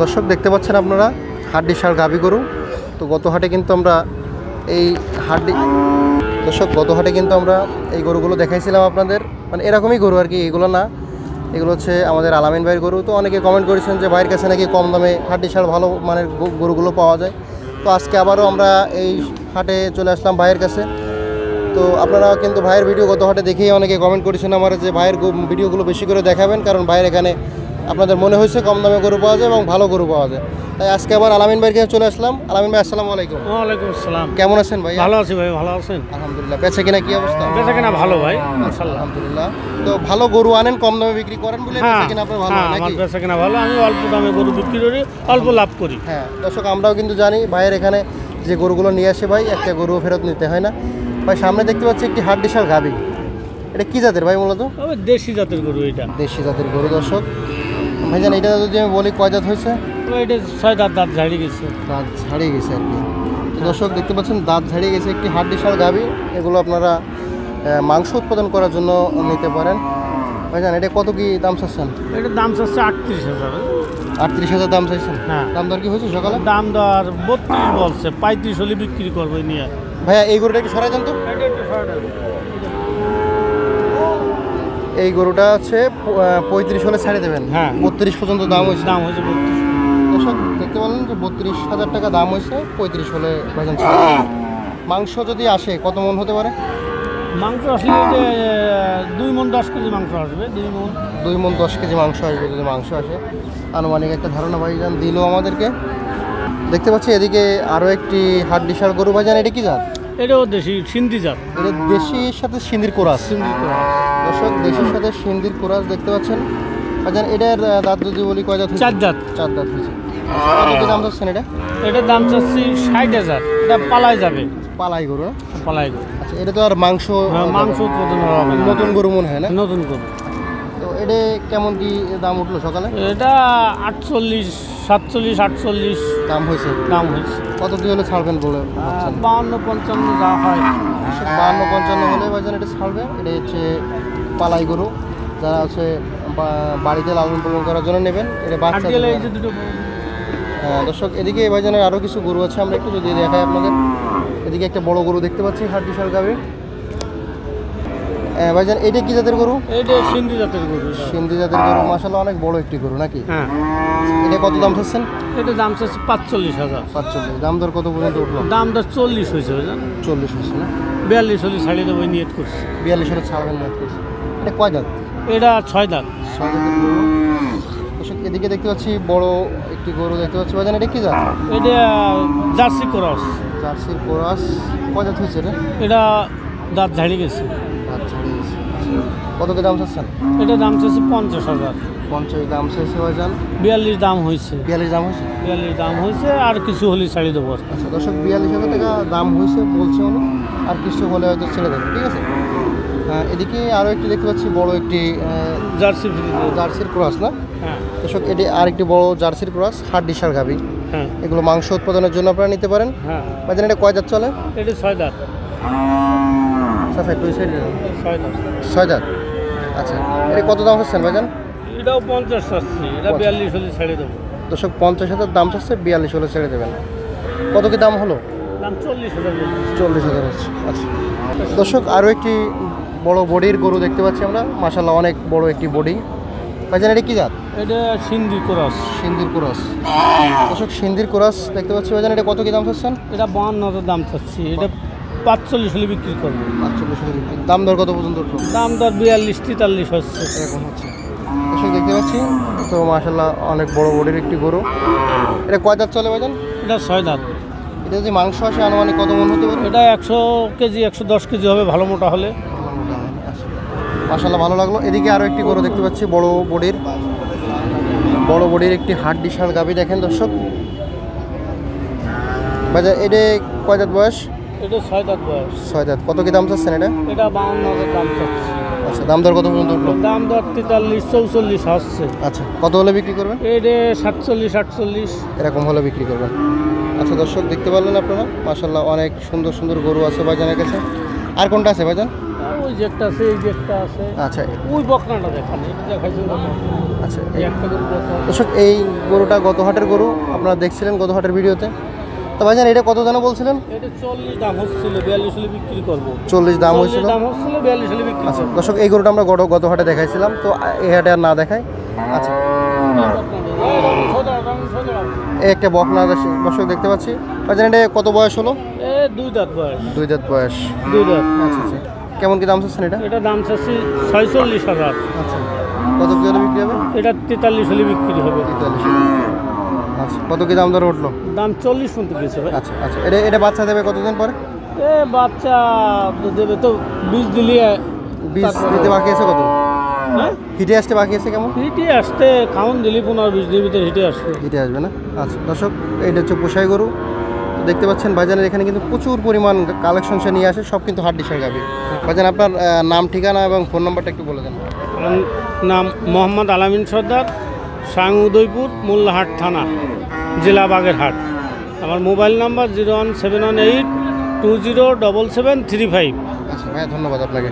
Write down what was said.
দর্শক দেখতে পাচ্ছেন আপনারা হাড্ডি সার গাভী গরু। তো গত হাটে কিন্তু আমরা এই গত হাটে কিন্তু আমরা এই গরুগুলো দেখাইছিলাম আপনাদের, মানে এরকমই গরু আর কি, এগুলো না, এগুলো হচ্ছে আমাদের আলামিন ভাইয়ের গরু। তো অনেকে কমেন্ট করেছেন যে ভাইয়ের কাছে নাকি কম দামে হাড্ডি সার ভালো মানের গরুগুলো পাওয়া যায়। তো আজকে আবারও আমরা এই হাটে চলে আসলাম ভাইয়ের কাছে। তো আপনারা কিন্তু ভাইয়ের ভিডিও গত হাটে দেখেই অনেকে কমেন্ট করেছেন আমার যে ভাইয়ের ভিডিওগুলো বেশি করে দেখাবেন, কারণ ভাইয়ের এখানে আপনাদের মনে হয়েছে কম দামে গরু পাওয়া যায় এবং ভালো গরু পাওয়া যায়। তাই আজকে আবার আলামিন ভাইয়ের কাছে চলে আসলাম। আলামিন ভাই আসসালামু আলাইকুম। ওয়ালাইকুম আসসালাম। কেমন আছেন ভাই? ভালো আছি ভাই, ভালো আছেন? আলহামদুলিল্লাহ। বেচা কিনা কি অবস্থা? বেচা কিনা ভালো ভাই, মাশাআল্লাহ। আলহামদুলিল্লাহ। তো ভালো গরু আনেন, কম দামে বিক্রি করেন বলে বেচা কিনা আপনার ভালো হয় নাকি? আমার বেচা কিনা ভালো, আমি অল্প দামে গরু বিক্রি করি, অল্প লাভ করি। হ্যাঁ দর্শক, আমরাও কিন্তু জানি ভাইয়ের এখানে যে গরুগুলো নিয়ে আসে ভাই, একটা গরু ফেরত নিতে হয় না ভাই। সামনে দেখতে পাচ্ছি একটি হাড্ডি সার গাভী। এটা কি জাতের ভাই মূলত? দেশি জাতের গরু এটা। দেশি জাতের গরু। দর্শক ভাইজান, এটা যদি আমি বলি কয় দাঁত হয়েছে? এটা 6 দাঁত, দাঁত ঝাড়িয়ে গেছে। দাঁত ছাড়িয়ে গেছে আর কি। তো দর্শক দেখতে পাচ্ছেন দাঁত ছাড়িয়ে গেছে, একটি হাড্ডি সার গাভী। এগুলো আপনারা মাংস উৎপাদন করার জন্য নিতে পারেন। ভাইজান এটা কত কি দাম চাচ্ছেন? এটার দাম চাচ্ছে 38,000। 38,000 দাম চাইছেন? হ্যাঁ। দাম দর কি হয়েছে সকালে? দাম দর 32 বলছে, 35 হলে বিক্রি করবো নিয়ে। ভাইয়া এই গরুটা একটু সরাই দেন তো। এই গরুটা হচ্ছে 35 হলে ছাড়ে দেবেন। হ্যাঁ। 32 পর্যন্ত দাম হয়েছে। 32। দর্শক দেখতে পারলেন যে 32,000 টাকা দাম হয়েছে, 35 হলে ভাইজান ছাড়ে দেবেন। মাংস যদি আসে কত মন হতে পারে? মাংস আসলে যে 2 মণ 10 কেজি মাংস আসবে। 2 মণ 10 কেজি মাংস আসবে যদি মাংস আসে। আনুমানিক একটা ধারণা ভাইজান দিল আমাদেরকে। দেখতে পাচ্ছি এদিকে আরও একটি হাড্ডি সার গরু। ভাইজান এটা কি জাত? এটাও দেশি সিন্ধি জাত। এটা দেশির সাথে সিন্ধির কোরাস। দর্শক দেশির সাথে সিন্ধির কোরাস দেখতে পাচ্ছেন ভাইজান। এটার দাঁত যদি বলি কয় দাঁত? 4 দাঁত। 4 দাঁত হয়েছে। কত দাম চাচ্ছেন এটা? এটার দাম চাচ্ছি 60,000। এটা পালাই যাবে। পালাই গরু না? পালাই গরু। আচ্ছা, এটা তো আর মাংস মাংস উৎপাদন হবে না। নতুন গরু মনে হয় না? নতুন গরু। তো এটা কেমন কি দাম উঠলো সকালে? এটা 48, 47, 48 দাম হয়েছে। দাম হয়েছে। কত কি হলে ছাড়বেন বলে ভাবছেন? 52, 55 যা হয়। 52, 55 হলে ভাইজান এটা ছাড়বে। এটা হচ্ছে পালাই গরু, যারা হচ্ছে বাড়িতে লালন পালন করার জন্য নেবেন। এটা বাচ্চা আটিয়ালে এই দেবে। যে দুটো দর্শক এদিকে ভাইজানের আরও কিছু গরু আছে, আমরা একটু যদি দেখাই আপনাদের। এদিকে একটা বড় গরু দেখতে পাচ্ছি, হাড্ডি সার গাভী। ভাইজান এটা কি জাতের গরু? এইটা সিন্ধি জাতের গরু। সিন্ধি জাতের গরু, মাশাআল্লাহ অনেক বড় একটি গরু নাকি? হ্যাঁ। এটা কত দাম চাচ্ছেন? এটা দাম চাচ্ছে 45,000। 45। দাম দর কত পর্যন্ত উঠলো? দাম দর 40 হয়েছে ভাইজান। 40 হয়েছে না? 42 হলে ছাড়িয়ে দেবো নিয়ত করছি। 42 হলে ছাড়বেন না করছে। এটা কয় দাঁত? এটা 6 দাঁত। 6 দাঁতের গরু। দর্শক এদিকে দেখতে পাচ্ছি বড় একটি গরু দেখতে পাচ্ছি। ভাইজান এটা কি জাত? এটা জার্সি ক্রস। জার্সির কোরাস। কয় দাঁত হয়েছে এটা? এটা দাঁত ঝাড়িয়ে গেছে। দাঁত ছাড়িয়ে গেছে। কত কি দাম চাচ্ছেন? এটা দাম চাচ্ছে 50,000। 50 দাম চাইছে ভাইজান। 42 দাম হয়েছে। 42 দাম হয়েছে। 42 দাম হয়েছে, আর কিছু হলে ছাড়িয়ে দেবো। আচ্ছা দর্শক, 42,000 টাকা দাম হয়েছে বলছে উনি, আর কিছু হলে হয়তো ছেড়ে দেবে। ঠিক আছে। এদিকে আরও একটি দেখতে পাচ্ছি বড় একটি জার্সি জার্সির ক্রস না? হ্যাঁ। দর্শক এটি আর একটি বড় জার্সির ক্রস, হাড্ডি সার গাভী। হ্যাঁ। এগুলো মাংস উৎপাদনের জন্য আপনারা নিতে পারেন। হ্যাঁ। ভাইজান এটা কয় দাঁত চলে? এটা 6 দাঁত। আচ্ছা দুই সাইড 6 দাঁত। 6 দাঁত। আচ্ছা এটা কত দাম হচ্ছেন ভাইজান? এটাও 50 চাচ্ছি। এটা 42 হলে ছাড়িয়ে দেবো। দর্শক 50,000 দাম চাচ্ছে, 42 হলে ছেড়ে দেবেন। কত কি দাম হলো? দাম 40,000 বলছি। 40,000 হচ্ছে। আচ্ছা দর্শক আরও একটি বড় বডির গরু দেখতে পাচ্ছি আমরা, মাশাআল্লাহ অনেক বড় একটি বডি। ভাইজান এটা কি জাত? এটা সিন্ধি ক্রস। সিন্ধির কোরাস। দর্শক সিন্ধির কোরাস দেখতে পাচ্ছি। ভাইজান এটা কত কি দাম চাচ্ছেন? এটা 52,000 দাম চাচ্ছি। এটা 45 হলে বিক্রি করবো। 45 হলে বিক্রি। দাম দর কত পর্যন্ত উঠলো? দাম দর 42, 43 হচ্ছে। এরকম হচ্ছে। দর্শক দেখতে পাচ্ছি তো মাশাআল্লাহ অনেক বড় বডির একটি গরু। এটা কয় দাঁত চলে ভাইজান? এটা 6 দাঁত। এটা যদি মাংস আসে আনুমানিক কত মন হতে পারে? এটা 100 কেজি, 110 কেজি হবে ভালো মোটা হলে। মাশাআল্লাহ ভালো লাগলো। এদিকে আরও একটি গরু দেখতে পাচ্ছি বড় বডির একটি হাড্ডি সার গাভী। দেখেন দর্শক ভাইজান এটা কয় দাঁত বয়স? এটা 6 দাঁত বয়স। 6 দাঁত। কত কি দাম চাচ্ছেন এটা? এটা 52,000 দাম চাচ্ছি। আচ্ছা দাম দর কত পর্যন্ত উঠলো? দাম দর 43, 44 হচ্ছে। আচ্ছা কত হলে বিক্রি করবেন? এটা 47, 48 এরকম হলে বিক্রি করবেন। আচ্ছা দর্শক দেখতে পারলেন আপনারা, মাশাআল্লাহ অনেক সুন্দর সুন্দর গরু আছে ভাইজানের কাছে। আর কোনটা আছে ভাইজান? ওই যে একটা আছে, এই যে একটা আছে। আচ্ছা ওই বকনাটা দেখান, এটা দেখাইছেন না? আচ্ছা এই একটা গরু বকনা। দর্শক এই গরুটা গত হাটের গরু আপনারা দেখছিলেন গত হাটের ভিডিওতে। তো ভাইজান এটা কত দাম বলছিলেন? এটা 40 দাম হচ্ছিল, 42 হলে বিক্রি করবো। 40 দাম 40 হয়েছিল। দাম হচ্ছিল, 42 হলে বিক্রি আচ্ছা করবো। দর্শক এই গরুটা আমরা গত হাটে দেখাইছিলাম, তো এই হাটে আর না দেখাই। আচ্ছা এই একটা বকনা দর্শক দেখতে পাচ্ছি। ভাইজান এটা কত বয়স হলো? এ 2 দাঁত বয়স। 2 দাঁত বয়স। 2 দাঁত। আচ্ছা আচ্ছা কেমন কি দাম চাচ্ছেন এটা? এটা দাম চাচ্ছি 46,000। আচ্ছা কত কি হলে বিক্রি হবে? এটা 43 হলে বিক্রি হবে। 43। আচ্ছা কত কি দাম দর উঠলো? দাম 40 পর্যন্ত গেছে ভাই। আচ্ছা আচ্ছা এটা বাচ্চা দেবে কতদিন পরে? এ বাচ্চা দেবে তো 20 দিলে। বীজ দিতে বাকি আছে কত? হ্যাঁ, হিটে আসতে বাকি আছে কেমন? হিটে আসতে খাওন দিলি 15-20 দিনের ভিতরে হিটে আসবে। হিটে আসবে না? আচ্ছা দর্শক এইটা হচ্ছে পোষাই গরু। তো দেখতে পাচ্ছেন ভাইজানের এখানে কিন্তু প্রচুর পরিমাণ কালেকশন সে নিয়ে আসে, সব কিন্তু হাড্ডিসার গাভী। ভাইজান আপনার নাম ঠিকানা এবং ফোন নাম্বারটা একটু বলে দেন। আমার নাম মোহাম্মদ আলামিন সর্দার, সাং উদয়পুর, মোল্লাহাট থানা, জেলা বাগেরহাট। আমার মোবাইল নাম্বার 01718 207735। আচ্ছা ভাইয়া ধন্যবাদ আপনাকে।